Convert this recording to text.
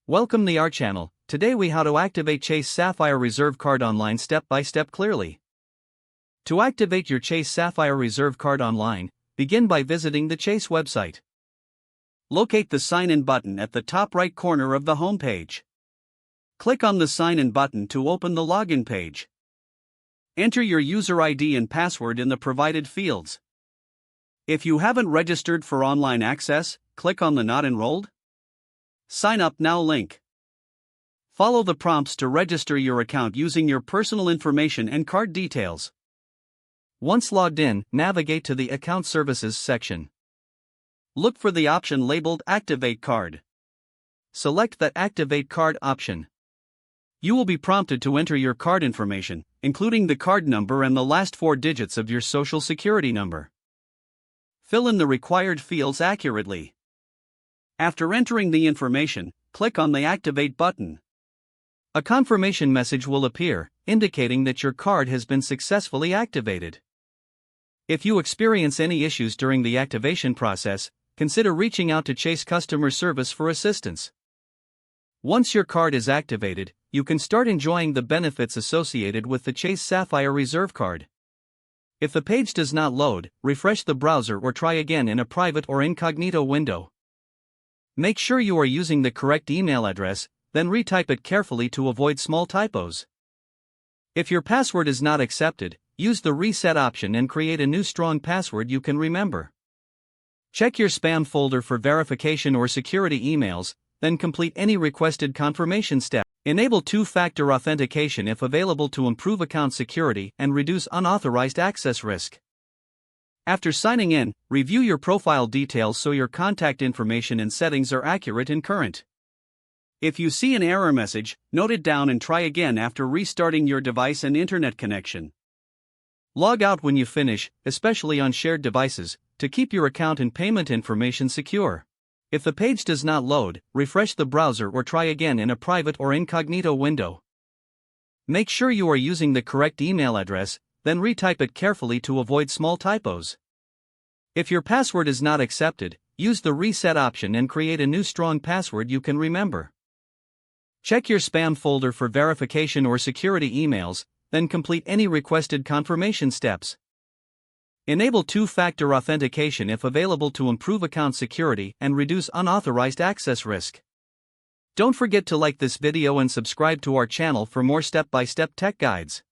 Welcome to our channel. Today we how to activate Chase Sapphire Reserve card online step by step clearly. To activate your Chase Sapphire Reserve card online, begin by visiting the Chase website. Locate the Sign In button at the top right corner of the home page. Click on the Sign In button to open the login page. Enter your user ID and password in the provided fields. If you haven't registered for online access, click on the Not Enrolled. Sign Up Now link. Follow the prompts to register your account using your personal information and card details. Once logged in, navigate to the Account Services section. Look for the option labeled Activate Card. Select the Activate Card option. You will be prompted to enter your card information, including the card number and the last 4 digits of your social security number. Fill in the required fields accurately. After entering the information, click on the Activate button. A confirmation message will appear, indicating that your card has been successfully activated. If you experience any issues during the activation process, consider reaching out to Chase customer service for assistance. Once your card is activated, you can start enjoying the benefits associated with the Chase Sapphire Reserve card. If the page does not load, refresh the browser or try again in a private or incognito window. Make sure you are using the correct email address, then retype it carefully to avoid small typos. If your password is not accepted, use the reset option and create a new strong password you can remember. Check your spam folder for verification or security emails, then complete any requested confirmation step. Enable two-factor authentication if available to improve account security and reduce unauthorized access risk. After signing in, review your profile details so your contact information and settings are accurate and current. If you see an error message, note it down and try again after restarting your device and internet connection. Log out when you finish, especially on shared devices, to keep your account and payment information secure. If the page does not load, refresh the browser or try again in a private or incognito window. Make sure you are using the correct email address, then retype it carefully to avoid small typos. If your password is not accepted, use the reset option and create a new strong password you can remember. Check your spam folder for verification or security emails, then complete any requested confirmation steps. Enable two-factor authentication if available to improve account security and reduce unauthorized access risk. Don't forget to like this video and subscribe to our channel for more step-by-step tech guides.